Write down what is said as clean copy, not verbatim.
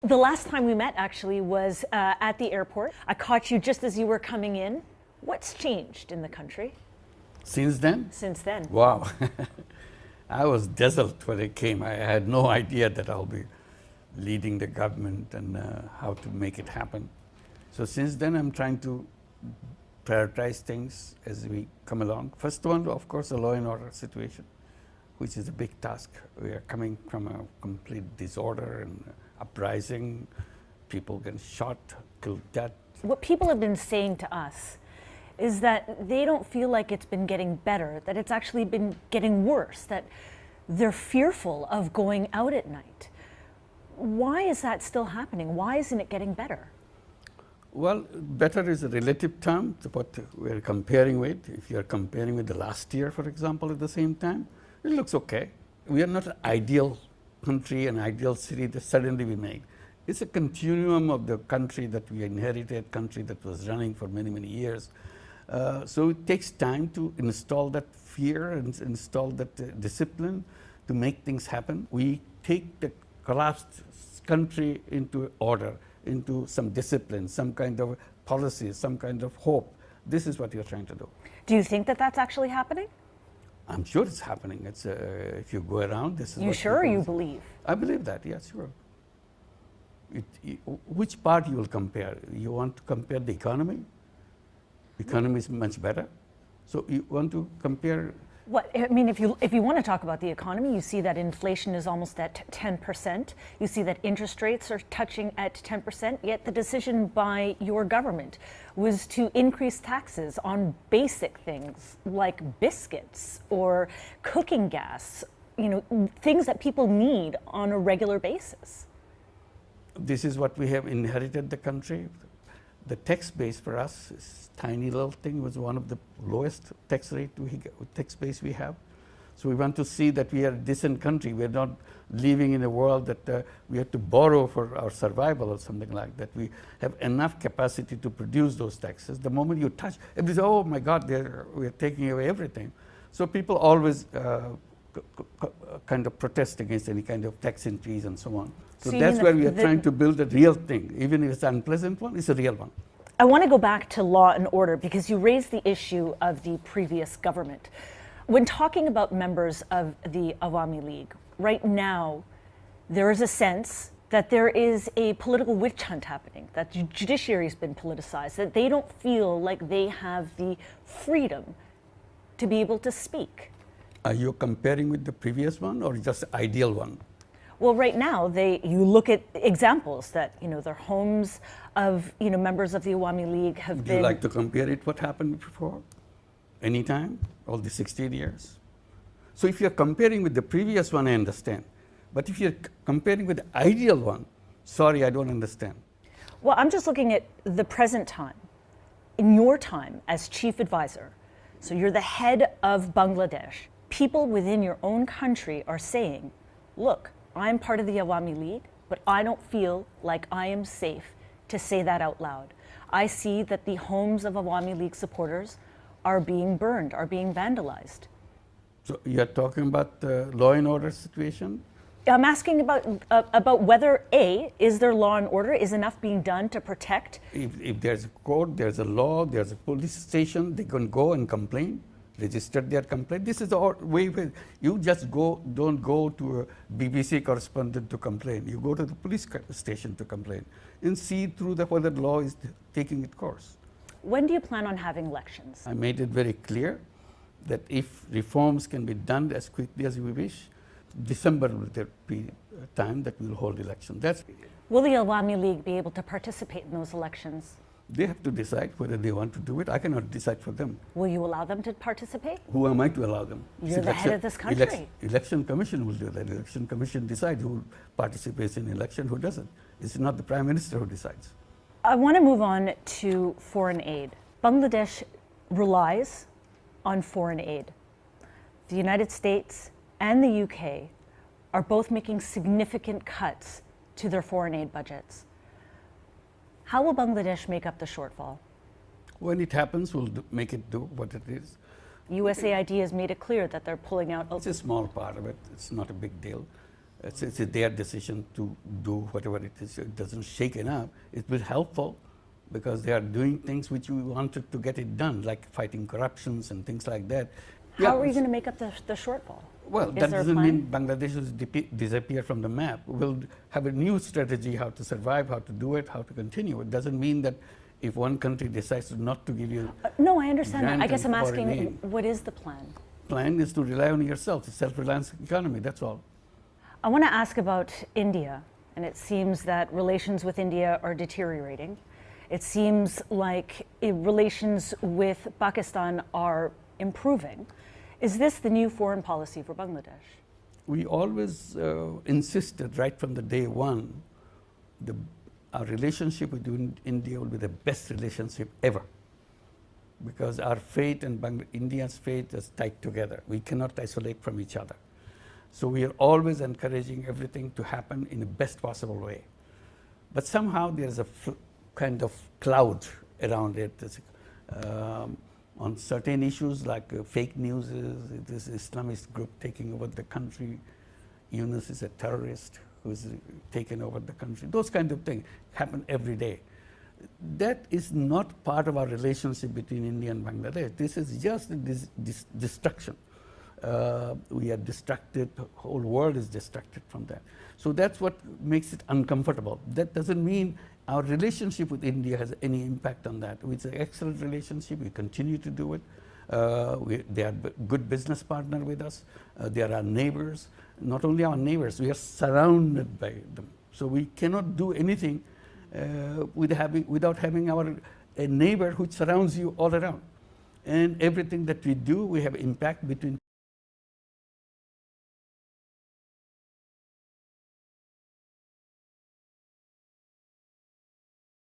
The last time we met actually was at the airport. I caught you just as you were coming in. What's changed in the country? Since then? Since then. Wow. I was dazzled when I came. I had no idea that I'll be leading the government and how to make it happen. So since then, I'm trying to prioritize things as we come along. First one, of course, the law and order situation, which is a big task. We are coming from a complete disorder and uprising. People get shot, killed, dead. What people have been saying to us is that they don't feel like it's been getting better, that it's actually been getting worse, that they're fearful of going out at night. Why is that still happening? Why isn't it getting better? Well, better is a relative term to what we're comparing with. If you're comparing with the last year, for example, at the same time, it looks okay. We are not an ideal country, an ideal city that suddenly we made. It's a continuum of the country that we inherited, country that was running for many, many years. So it takes time to install that fear and install that discipline to make things happen. We take the collapsed country into order, into some discipline, some kind of policy, some kind of hope. This is what you're trying to do. Do you think that that's actually happening? I'm sure it's happening. It's if you go around, this is. You sure, or you believe? I believe that. Yes, sure. Which part you will compare? You want to compare the economy? Economy is much better. So you want to compare. What I mean, if you want to talk about the economy, you see that inflation is almost at 10%. You see that interest rates are touching at 10%. Yet the decision by your government was to increase taxes on basic things like biscuits or cooking gas. You know, things that people need on a regular basis. This is what we have inherited the country. The tax base for us is tiny little thing, was one of the lowest tax base we have. So we want to see that we are a decent country. We are not living in a world that we have to borrow for our survival or something like that. We have enough capacity to produce those taxes. The moment you touch, everybody says, oh my God, we are taking away everything. So people always kind of protest against any kind of tax increase and so on. So that's where we are trying to build a real thing. Even if it's an unpleasant one, it's a real one. I want to go back to law and order because you raised the issue of the previous government. When talking about members of the Awami League, right now, there is a sense that there is a political witch hunt happening, that the judiciary has been politicized, that they don't feel like they have the freedom to be able to speak. Are you comparing with the previous one or just the ideal one? Well, right now, you look at examples that, their homes of, members of the Awami League have been. Would you like to compare it what happened before? Anytime? All the 16 years? So if you're comparing with the previous one, I understand. But if you're comparing with the ideal one, sorry, I don't understand. Well, I'm just looking at the present time. In your time as chief advisor, so you're the head of Bangladesh, people within your own country are saying, look, I'm part of the Awami League, but I don't feel like I am safe to say that out loud. I see that the homes of Awami League supporters are being burned, are being vandalized. So you're talking about the law and order situation? I'm asking about whether, A, is there law and order? Is enough being done to protect? If there's a court, there's a law, there's a police station, they can go and complain. Register their complaint. This is the way you just don't go to a BBC correspondent to complain. You go to the police station to complain and see through whether the law is taking its course. When do you plan on having elections? I made it very clear that if reforms can be done as quickly as we wish, December will be a time that we'll hold elections. Will the Awami League be able to participate in those elections? They have to decide whether they want to do it. I cannot decide for them. Will you allow them to participate? Who am I to allow them? You're the head of this country. Election Commission will do that. Election Commission decides who participates in election, who doesn't. It's not the Prime Minister who decides. I want to move on to foreign aid. Bangladesh relies on foreign aid. The United States and the UK are both making significant cuts to their foreign aid budgets. How will Bangladesh make up the shortfall? When it happens, we'll make it do what it is. USAID has made it clear that they're pulling out. It's a small part of it. It's not a big deal. It's their decision to do whatever it is. It doesn't shake enough. It will helpful because they are doing things which we wanted to get it done, like fighting corruptions and things like that. How are you going to make up the shortfall? Well, Is that there a doesn't plan? mean Bangladesh will disappear from the map. We'll have a new strategy how to survive, how to do it, how to continue. It doesn't mean that if one country decides not to give you No, I understand that. grant I guess I'm and foreign asking, aid. what is the plan? Plan is to rely on yourself, a self-reliance economy, that's all. I want to ask about India, and it seems that relations with India are deteriorating. It seems like relations with Pakistan are improving. Is this the new foreign policy for Bangladesh? We always insisted right from the day one, our relationship with India will be the best relationship ever, because our fate and India's fate is tied together. We cannot isolate from each other. So we are always encouraging everything to happen in the best possible way. But somehow there's a kind of cloud around it. On certain issues like fake news, this Islamist group taking over the country, Yunus is a terrorist who's taken over the country. Those kind of things happen every day. That is not part of our relationship between India and Bangladesh. This is just destruction. We are distracted, the whole world is distracted from that. So that's what makes it uncomfortable. That doesn't mean our relationship with India has any impact on that. It's an excellent relationship, we continue to do it. They are a good business partner with us. They are our neighbors. Not only our neighbors, we are surrounded by them. So we cannot do anything without having a neighbor who surrounds you all around. And everything that we do, we have impact between